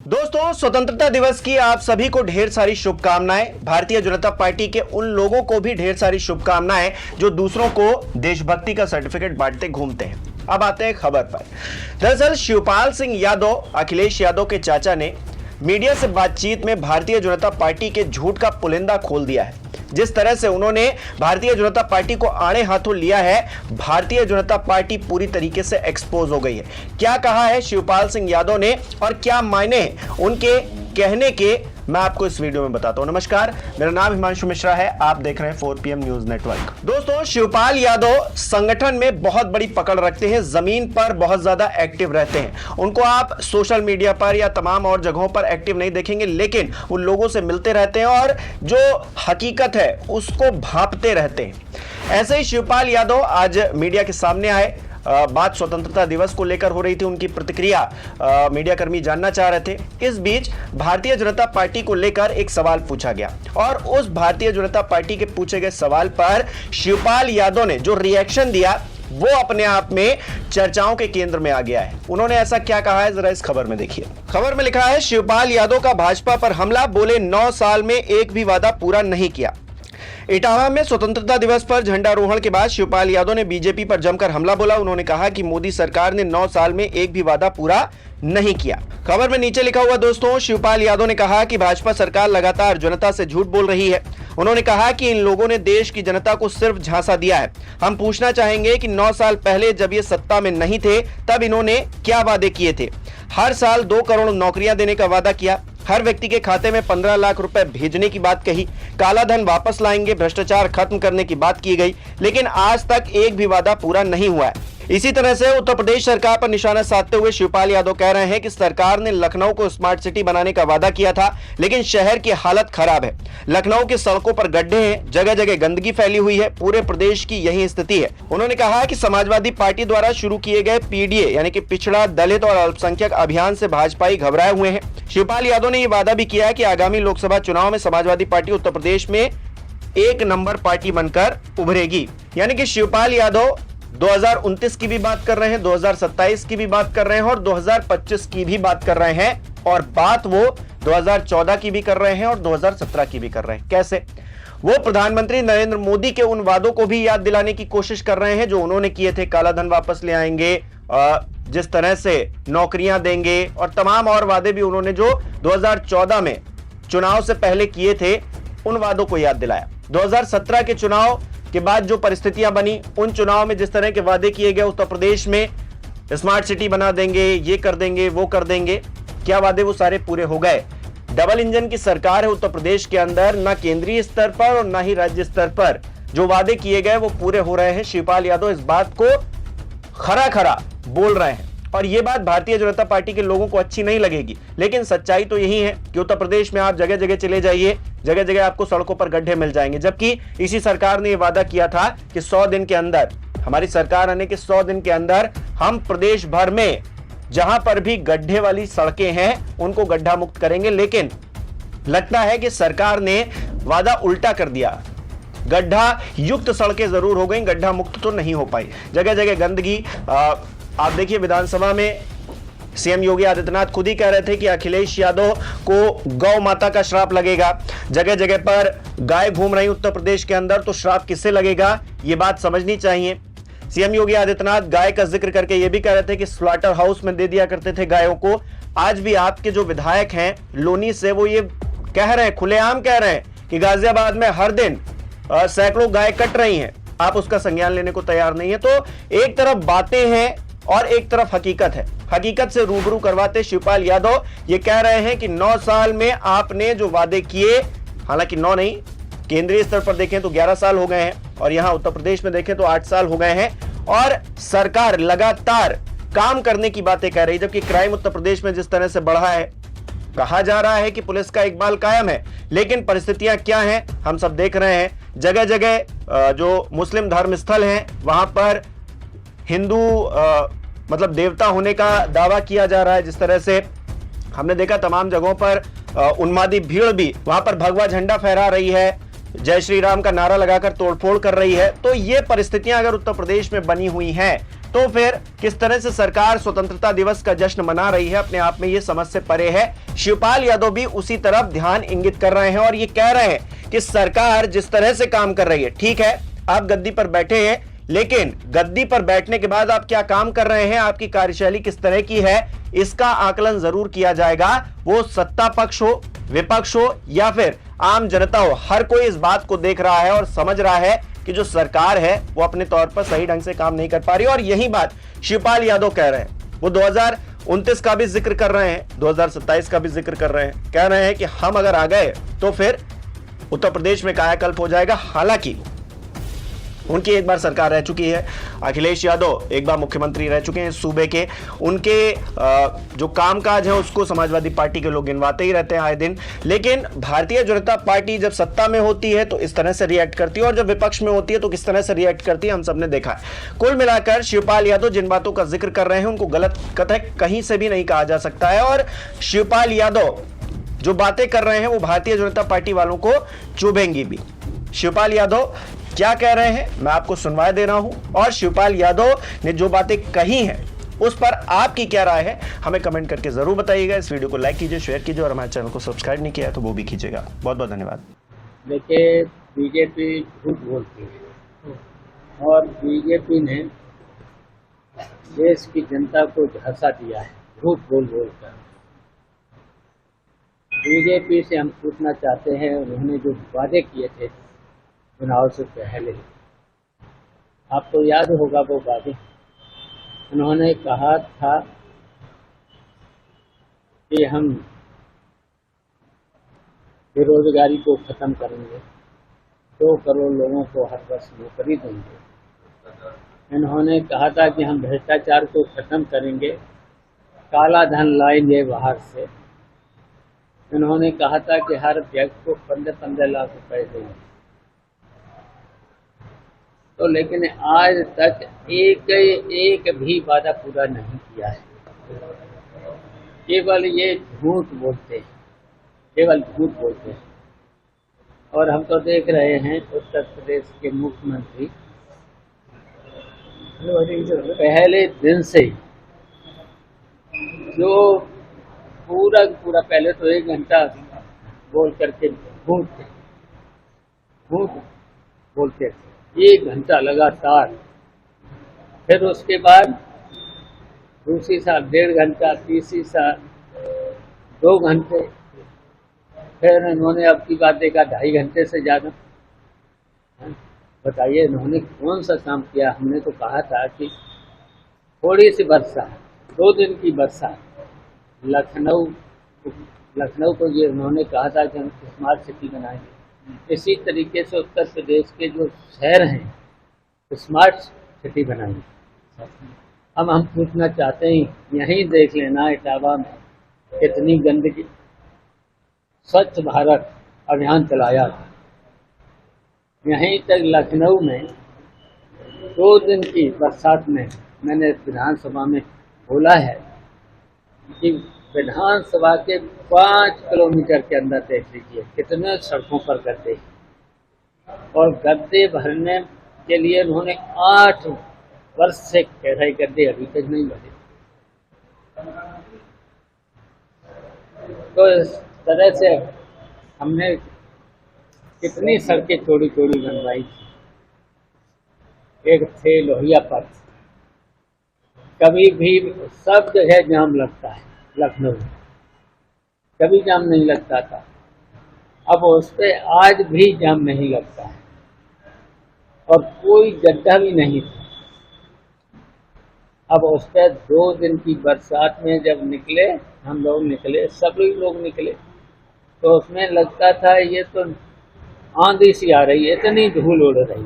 दोस्तों, स्वतंत्रता दिवस की आप सभी को ढेर सारी शुभकामनाएं। भारतीय जनता पार्टी के उन लोगों को भी ढेर सारी शुभकामनाएं जो दूसरों को देशभक्ति का सर्टिफिकेट बांटते घूमते हैं। अब आते हैं खबर पर। दरअसल शिवपाल सिंह यादव, अखिलेश यादव के चाचा ने मीडिया से बातचीत में भारतीय जनता पार्टी के झूठ का पुलिंदा खोल दिया है। जिस तरह से उन्होंने भारतीय जनता पार्टी को आड़े हाथों लिया है, भारतीय जनता पार्टी पूरी तरीके से एक्सपोज हो गई है। क्या कहा है शिवपाल सिंह यादव ने और क्या मायने उनके कहने के, मैं आपको इस वीडियो में बताता हूं। नमस्कार, मेरा नाम हिमांशु मिश्रा है, आप देख रहे हैं 4PM न्यूज नेटवर्क। दोस्तों, शिवपाल यादव संगठन में बहुत बड़ी पकड़ रखते हैं, जमीन पर बहुत ज्यादा एक्टिव रहते हैं। उनको आप सोशल मीडिया पर या तमाम और जगहों पर एक्टिव नहीं देखेंगे, लेकिन उन लोगों से मिलते रहते हैं और जो हकीकत है उसको भांपते रहते हैं। ऐसे ही शिवपाल यादव आज मीडिया के सामने आए। बात स्वतंत्रता दिवस को लेकर हो रही थी, उनकी प्रतिक्रिया मीडिया कर्मी जानना चाह रहे थे। इस बीच भारतीय जनता पार्टी को लेकर एक सवाल पूछा गया और उस भारतीय जनता पार्टी के पूछे गए सवाल पर शिवपाल यादव ने जो रिएक्शन दिया वो अपने आप में चर्चाओं के केंद्र में आ गया है। उन्होंने ऐसा क्या कहा है, जरा इस खबर में देखिए। खबर में लिखा है, शिवपाल यादव का भाजपा पर हमला, बोले 9 साल में एक भी वादा पूरा नहीं किया। इटावा में स्वतंत्रता दिवस पर झंडारोहण के बाद शिवपाल यादव ने बीजेपी पर जमकर हमला बोला। उन्होंने कहा कि मोदी सरकार ने 9 साल में एक भी वादा पूरा नहीं किया। खबर में नीचे लिखा हुआ दोस्तों, शिवपाल यादव ने कहा कि भाजपा सरकार लगातार जनता से झूठ बोल रही है। उन्होंने कहा कि इन लोगों ने देश की जनता को सिर्फ झांसा दिया है। हम पूछना चाहेंगे कि 9 साल पहले जब ये सत्ता में नहीं थे तब इन्होंने क्या वादे किए थे। हर साल 2 करोड़ नौकरियां देने का वादा किया, हर व्यक्ति के खाते में 15 लाख रुपए भेजने की बात कही, काला धन वापस लाएंगे, भ्रष्टाचार खत्म करने की बात की गई, लेकिन आज तक एक भी वादा पूरा नहीं हुआ है। इसी तरह से उत्तर प्रदेश सरकार पर निशाना साधते हुए शिवपाल यादव कह रहे हैं कि सरकार ने लखनऊ को स्मार्ट सिटी बनाने का वादा किया था, लेकिन शहर की हालत खराब है। लखनऊ की सड़कों पर गड्ढे हैं, जगह जगह गंदगी फैली हुई है, पूरे प्रदेश की यही स्थिति है। उन्होंने कहा कि समाजवादी पार्टी द्वारा शुरू किए गए PDA यानी कि पिछड़ा, दलित और अल्पसंख्यक अभियान से भाजपाई घबराए हुए हैं। शिवपाल यादव ने यह वादा भी किया कि आगामी लोकसभा चुनाव में समाजवादी पार्टी उत्तर प्रदेश में 1 नंबर पार्टी बनकर उभरेगी। यानी कि शिवपाल यादव 2029 की भी बात कर रहे हैं, 2027 की भी बात कर रहे हैं और 2025 की भी बात कर रहे हैं, और बात वो 2014 की भी कर रहे हैं और 2017 की भी कर रहे हैं। कैसे? वो प्रधानमंत्री नरेंद्र मोदी के उन वादों को भी याद दिलाने की कोशिश कर रहे हैं जो उन्होंने किए थे। काला धन वापस ले आएंगे, जिस तरह से नौकरियां देंगे, और तमाम और वादे भी उन्होंने जो 2014 में चुनाव से पहले किए थे उन वादों को याद दिलाया। 2017 के चुनाव के बाद जो परिस्थितियां बनी, उन चुनाव में जिस तरह के वादे किए गए, उत्तर प्रदेश में स्मार्ट सिटी बना देंगे, ये कर देंगे, वो कर देंगे, क्या वादे वो सारे पूरे हो गए? डबल इंजन की सरकार है उत्तर प्रदेश के अंदर, ना केंद्रीय स्तर पर और ना ही राज्य स्तर पर जो वादे किए गए वो पूरे हो रहे हैं। शिवपाल यादव इस बात को खरा खरा बोल रहे हैं और ये बात भारतीय जनता पार्टी के लोगों को अच्छी नहीं लगेगी, लेकिन सच्चाई तो यही है कि उत्तर प्रदेश में आप जगह जगह चले जाइए, जगह जगह आपको सड़कों पर गड्ढे मिल जाएंगे। जबकि इसी सरकार ने यह वादा किया था कि 100 दिन के अंदर, हमारी सरकार आने के 100 दिन के अंदर हम प्रदेश भर में जहां पर भी गड्ढे वाली सड़कें हैं उनको गड्ढा मुक्त करेंगे। लेकिन लगता है कि सरकार ने वादा उल्टा कर दिया। गड्ढा युक्त सड़कें जरूर हो गई, गड्ढा मुक्त तो नहीं हो पाई। जगह जगह गंदगी। आप देखिए, विधानसभा में सीएम योगी आदित्यनाथ खुद ही कह रहे थे कि अखिलेश यादव को गौ माता का श्राप लगेगा। जगह जगह पर गाय घूम रही उत्तर प्रदेश के अंदर, तो श्राप किससे लगेगा, ये बात समझनी चाहिए। सीएम योगी आदित्यनाथ गाय का जिक्र करके ये भी कह रहे थे कि स्लॉटर हाउस में दे दिया करते थे गायों को। आज भी आपके जो विधायक हैं लोनी से, वो ये कह रहे हैं, खुलेआम कह रहे हैं कि गाजियाबाद में हर दिन सैकड़ों गाय कट रही हैं। आप उसका संज्ञान लेने को तैयार नहीं है। तो एक तरफ बातें हैं और एक तरफ हकीकत है। हकीकत से रूबरू करवाते शिवपाल यादव ये कह रहे हैं कि 9 साल में आपने जो वादे किए, हालांकि 9 नहीं, केंद्रीय स्तर पर देखें तो 11 साल हो गए हैं और यहां उत्तर प्रदेश में देखें तो 8 साल हो गए हैं, और सरकार लगातार काम करने की बातें कह रही है। जबकि क्राइम उत्तर प्रदेश में जिस तरह से बढ़ा है, कहा जा रहा है कि पुलिस का इकबाल कायम है, लेकिन परिस्थितियां क्या हैं हम सब देख रहे हैं। जगह जगह जो मुस्लिम धर्म स्थल हैं वहां पर हिंदू मतलब देवता होने का दावा किया जा रहा है। जिस तरह से हमने देखा तमाम जगहों पर उन्मादी भीड़ भी वहां पर भगवा झंडा फहरा रही है, जय श्री राम का नारा लगाकर तोड़फोड़ कर रही है। तो ये परिस्थितियां अगर उत्तर प्रदेश में बनी हुई हैं तो फिर किस तरह से सरकार स्वतंत्रता दिवस का जश्न मना रही है, अपने आप में यह समझ से परे है। शिवपाल यादव भी उसी तरफ ध्यान इंगित कर रहे हैं और ये कह रहे हैं कि सरकार जिस तरह से काम कर रही है, ठीक है आप गद्दी पर बैठे हैं, लेकिन गद्दी पर बैठने के बाद आप क्या काम कर रहे हैं, आपकी कार्यशैली किस तरह की है, इसका आकलन जरूर किया जाएगा। वो सत्ता पक्ष हो, विपक्ष हो या फिर आम जनता हो, हर कोई इस बात को देख रहा है और समझ रहा है कि जो सरकार है वो अपने तौर पर सही ढंग से काम नहीं कर पा रही। और यही बात शिवपाल यादव कह रहे हैं। वो 2029 का भी जिक्र कर रहे हैं, 2027 का भी जिक्र कर रहे हैं, कह रहे हैं कि हम अगर आ गए तो फिर उत्तर प्रदेश में कायाकल्प हो जाएगा। हालांकि उनकी एक बार सरकार रह चुकी है, अखिलेश यादव एक बार मुख्यमंत्री रह चुके हैं सूबे के, उनके जो कामकाज है उसको समाजवादी पार्टी के लोग गिनवाते ही रहते हैं आए दिन। लेकिन भारतीय जनता पार्टी जब सत्ता में होती है तो इस तरह से रिएक्ट करती है और जब विपक्ष में होती है तो किस तरह से रिएक्ट करती है हम सबने देखा है। कुल मिलाकर शिवपाल यादव जिन बातों का जिक्र कर रहे हैं उनको गलत कतई कहीं से भी नहीं कहा जा सकता है, और शिवपाल यादव जो बातें कर रहे हैं वो भारतीय जनता पार्टी वालों को चुभेंगी भी। शिवपाल यादव क्या कह रहे हैं मैं आपको सुनवा दे रहा हूं, और शिवपाल यादव ने जो बातें कही हैं उस पर आपकी क्या राय है हमें कमेंट करके जरूर बताइएगा। इस वीडियो को लाइक कीजिए, शेयर कीजिए और हमारे चैनल को सब्सक्राइब नहीं किया है तो वो भी कीजिएगा। बहुत बहुत धन्यवाद। देखिए, बीजेपी झूठ बोलती है और बीजेपी ने देश की जनता को झांसा दिया है झूठ बोल बोलकर। बीजेपी से हम पूछना चाहते हैं, उन्होंने जो वादे किए थे चुनाव से पहले, आपको याद होगा वो वादे। उन्होंने कहा था कि हम बेरोजगारी को खत्म करेंगे, 2 करोड़ लोगों को हर वर्ष नौकरी देंगे। इन्होंने कहा था कि हम भ्रष्टाचार को खत्म करेंगे, काला धन लाएंगे बाहर से। इन्होंने कहा था कि हर व्यक्ति को 15-15 लाख रुपए देंगे। तो लेकिन आज तक एक भी वादा पूरा नहीं किया है। केवल ये झूठ बोलते हैं, केवल झूठ बोलते हैं। और हम तो देख रहे हैं उत्तर प्रदेश के मुख्यमंत्री पहले दिन से जो पूरा पहले तो 1 घंटा बोल करके झूठ बोलते थे, 1 घंटा लगातार। फिर उसके बाद दूसरी साल 1.5 घंटा, तीसरी साल 2 घंटे, फिर इन्होंने अब की बात देखा 2.5 घंटे से ज़्यादा। बताइए इन्होंने कौन सा काम किया। हमने तो कहा था कि थोड़ी सी बरसात, 2 दिन की बरसात, लखनऊ को ये उन्होंने कहा था कि हम स्मार्ट सिटी बनाएंगे। इसी तरीके से उत्तर प्रदेश के जो शहर हैं स्मार्ट सिटी बनाएंगे। अब हम पूछना चाहते हैं, यहीं देख लेना इटावा में कितनी गंदगी, स्वच्छ भारत अभियान चलाया था। यहीं तक लखनऊ में 2 दिन की बरसात में मैंने विधानसभा में बोला है कि विधानसभा के 5 किलोमीटर के अंदर देख लीजिए कितने सड़कों पर गड्ढे, और गड्ढे भरने के लिए उन्होंने 8 वर्ष से कह रहे गड्ढे अभी तक नहीं भरे। तो इस तरह से हमने कितनी सड़कें चौड़ी बनवाई थी। एक थे लोहिया पथ, कभी भी सब जगह जाम लगता है लखनऊ, कभी जाम नहीं लगता था। अब उस पर आज भी जाम नहीं लगता है और कोई गड्ढा भी नहीं था। अब उस पर 2 दिन की बरसात में जब निकले, हम लोग निकले, सभी लोग निकले, तो उसमें लगता था ये तो आंधी सी आ रही है, इतनी धूल उड़ रही।